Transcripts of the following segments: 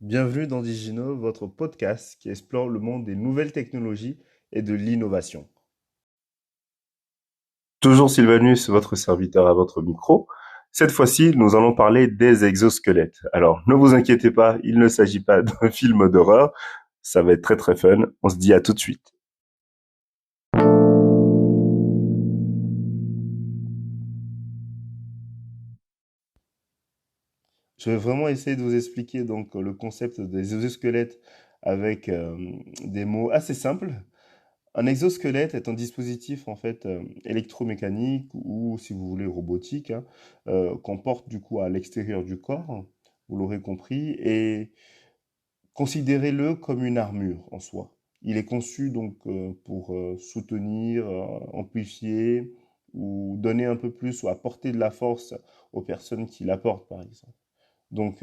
Bienvenue dans Digino, votre podcast qui explore le monde des nouvelles technologies et de l'innovation. Toujours Sylvanus, votre serviteur à votre micro. Cette fois-ci, nous allons parler des exosquelettes. Alors, ne vous inquiétez pas, il ne s'agit pas d'un film d'horreur. Ça va être très très fun. On se dit à tout de suite. Je vais vraiment essayer de vous expliquer donc le concept des exosquelettes avec des mots assez simples. Un exosquelette est un dispositif en fait électromécanique ou si vous voulez robotique qu'on porte du coup à l'extérieur du corps, vous l'aurez compris, et considérez-le comme une armure en soi. Il est conçu donc pour soutenir, amplifier ou donner un peu plus ou apporter de la force aux personnes qui la portent par exemple. Donc,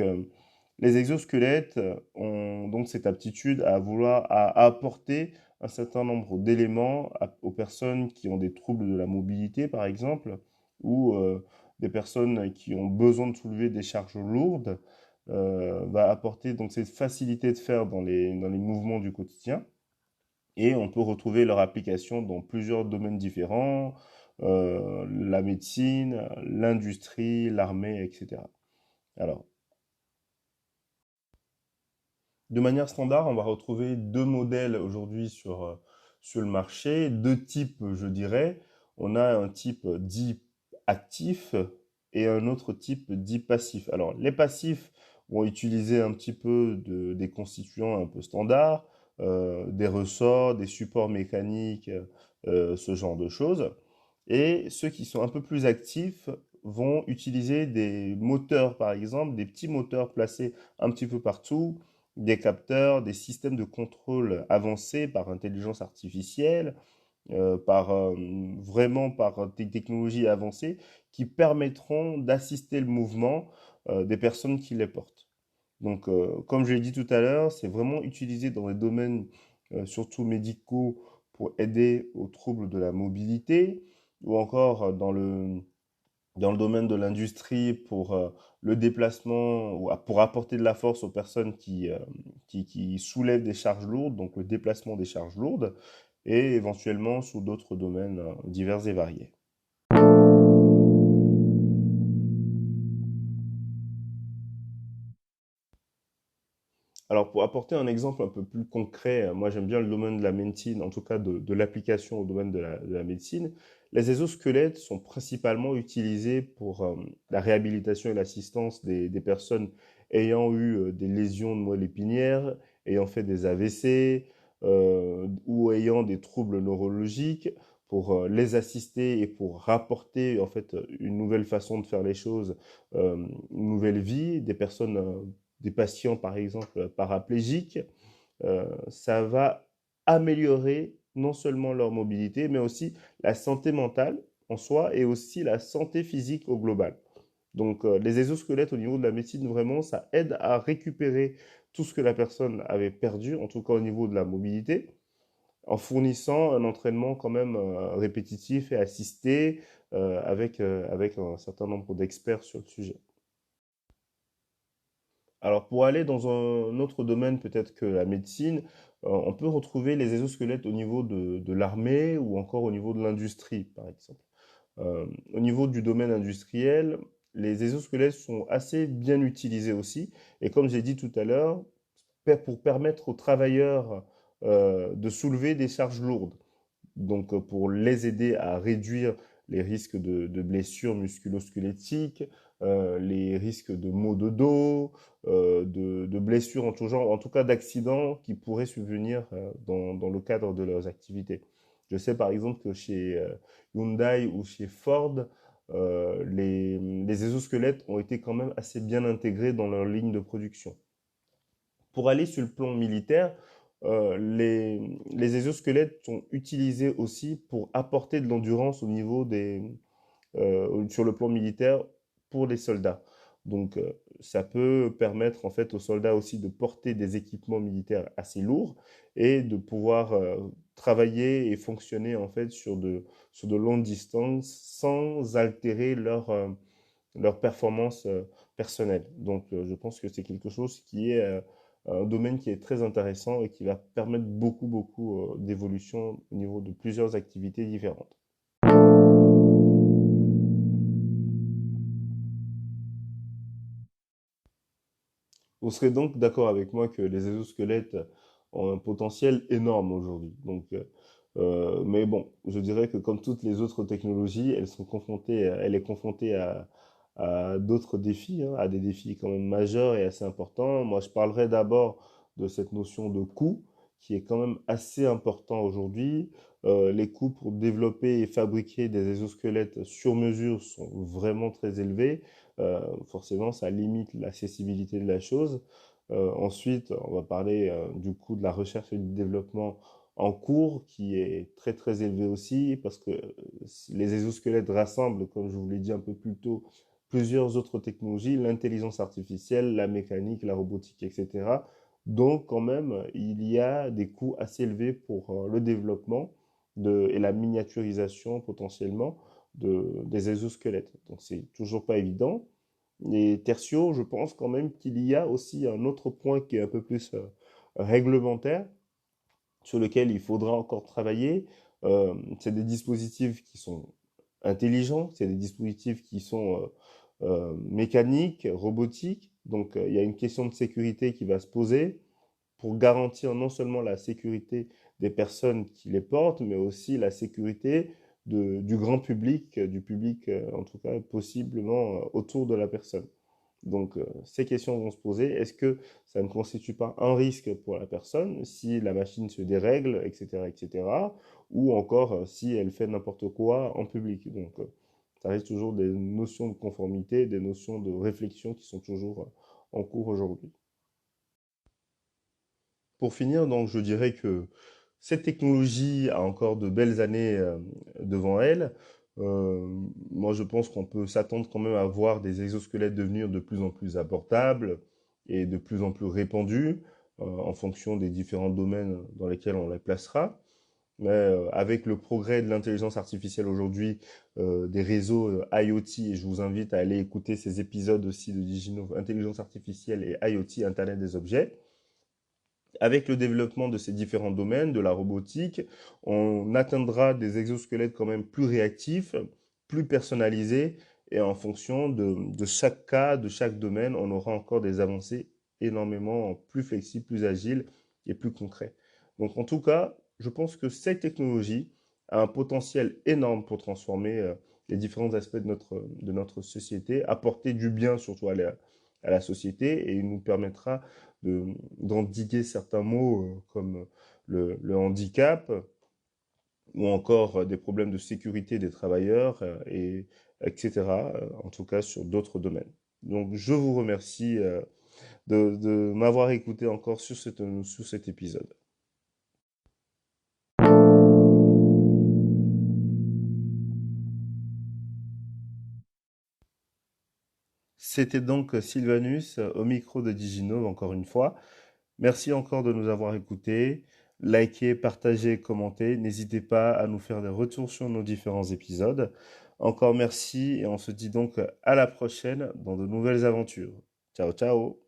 les exosquelettes ont donc cette aptitude à vouloir à apporter un certain nombre d'éléments aux personnes qui ont des troubles de la mobilité, par exemple, ou des personnes qui ont besoin de soulever des charges lourdes, va apporter donc cette facilité de faire dans les mouvements du quotidien. Et on peut retrouver leur application dans plusieurs domaines différents, la médecine, l'industrie, l'armée, etc. Alors, de manière standard, on va retrouver deux modèles aujourd'hui sur le marché, deux types, je dirais. On a un type dit actif et un autre type dit passif. Alors, les passifs vont utiliser un petit peu des constituants un peu standards, des ressorts, des supports mécaniques, ce genre de choses. Et ceux qui sont un peu plus actifs vont utiliser des moteurs, par exemple, des petits moteurs placés un petit peu partout, des capteurs, des systèmes de contrôle avancés par intelligence artificielle, vraiment par des technologies avancées qui permettront d'assister le mouvement des personnes qui les portent. Donc, comme je l'ai dit tout à l'heure, c'est vraiment utilisé dans les domaines surtout médicaux pour aider aux troubles de la mobilité ou encore dans le domaine de l'industrie pour le déplacement ou pour apporter de la force aux personnes qui soulèvent des charges lourdes, donc le déplacement des charges lourdes, et éventuellement sous d'autres domaines divers et variés. Alors, pour apporter un exemple un peu plus concret, moi j'aime bien le domaine de la médecine, en tout cas de l'application au domaine de la médecine. Les exosquelettes sont principalement utilisés pour la réhabilitation et l'assistance des personnes ayant eu des lésions de moelle épinière, ayant fait des AVC ou ayant des troubles neurologiques, pour les assister et pour rapporter en fait une nouvelle façon de faire les choses, une nouvelle vie, des personnes des patients, par exemple, paraplégiques, ça va améliorer non seulement leur mobilité, mais aussi la santé mentale en soi et aussi la santé physique au global. Donc, les exosquelettes au niveau de la médecine, vraiment, ça aide à récupérer tout ce que la personne avait perdu, en tout cas au niveau de la mobilité, en fournissant un entraînement quand même répétitif et assisté avec un certain nombre d'experts sur le sujet. Alors, pour aller dans un autre domaine, peut-être que la médecine, on peut retrouver les exosquelettes au niveau de l'armée ou encore au niveau de l'industrie, par exemple. Au niveau du domaine industriel, les exosquelettes sont assez bien utilisés aussi. Et comme j'ai dit tout à l'heure, pour permettre aux travailleurs de soulever des charges lourdes. Donc, pour les aider à réduire les risques de blessures musculo-squelettiques, les risques de maux de dos, de blessures en tout genre, en tout cas d'accidents qui pourraient subvenir dans le cadre de leurs activités. Je sais par exemple que chez Hyundai ou chez Ford, les exosquelettes ont été quand même assez bien intégrés dans leur ligne de production. Pour aller sur le plan militaire, les exosquelettes sont utilisés aussi pour apporter de l'endurance au niveau sur le plan militaire pour les soldats. Donc, ça peut permettre en fait aux soldats aussi de porter des équipements militaires assez lourds et de pouvoir travailler et fonctionner en fait sur de longues distances sans altérer leur performance personnelle. Donc, je pense que c'est quelque chose qui est un domaine qui est très intéressant et qui va permettre beaucoup d'évolution au niveau de plusieurs activités différentes. Vous serez donc d'accord avec moi que les exosquelettes ont un potentiel énorme aujourd'hui. Mais bon, je dirais que comme toutes les autres technologies, elle est confrontée à d'autres défis, hein, à des défis quand même majeurs et assez importants. Moi, je parlerai d'abord de cette notion de coût, qui est quand même assez important aujourd'hui. Les coûts pour développer et fabriquer des exosquelettes sur mesure sont vraiment très élevés. Forcément, ça limite l'accessibilité de la chose. Ensuite, on va parler du coût de la recherche et du développement en cours, qui est très élevé aussi, parce que les exosquelettes rassemblent, comme je vous l'ai dit un peu plus tôt, plusieurs autres technologies, l'intelligence artificielle, la mécanique, la robotique, etc. Donc, quand même, il y a des coûts assez élevés pour le développement et la miniaturisation potentiellement des exosquelettes. Donc, c'est toujours pas évident. Et tertio, je pense quand même qu'il y a aussi un autre point qui est un peu plus réglementaire, sur lequel il faudra encore travailler. C'est des dispositifs qui sont intelligents, c'est des dispositifs qui sont mécaniques, robotiques. Donc, il y a une question de sécurité qui va se poser pour garantir non seulement la sécurité des personnes qui les portent, mais aussi la sécurité du grand public, du public en tout cas possiblement autour de la personne. Donc, ces questions vont se poser. Est-ce que ça ne constitue pas un risque pour la personne si la machine se dérègle, etc., etc., ou encore si elle fait n'importe quoi en public. Donc, ça reste toujours des notions de conformité, des notions de réflexion qui sont toujours en cours aujourd'hui. Pour finir, donc, je dirais que cette technologie a encore de belles années devant elle. Euh, Moi, je pense qu'on peut s'attendre quand même à voir des exosquelettes devenir de plus en plus abordables et de plus en plus répandus en fonction des différents domaines dans lesquels on les placera. Mais avec le progrès de l'intelligence artificielle aujourd'hui, des réseaux IoT, et je vous invite à aller écouter ces épisodes aussi de Diginov, intelligence artificielle et IoT, Internet des objets, avec le développement de ces différents domaines, de la robotique, on atteindra des exosquelettes quand même plus réactifs, plus personnalisés, et en fonction de chaque cas, de chaque domaine, on aura encore des avancées énormément plus flexibles, plus agiles et plus concrets. Donc en tout cas, je pense que cette technologie a un potentiel énorme pour transformer les différents aspects de notre société, apporter du bien surtout à la société, et il nous permettra d'endiguer certains maux comme le handicap ou encore des problèmes de sécurité des travailleurs, etc., en tout cas sur d'autres domaines. Donc je vous remercie de m'avoir écouté encore sur cet épisode. C'était donc Sylvanus au micro de Digino, encore une fois. Merci encore de nous avoir écoutés. Likez, partagez, commentez. N'hésitez pas à nous faire des retours sur nos différents épisodes. Encore merci et on se dit donc à la prochaine dans de nouvelles aventures. Ciao, ciao!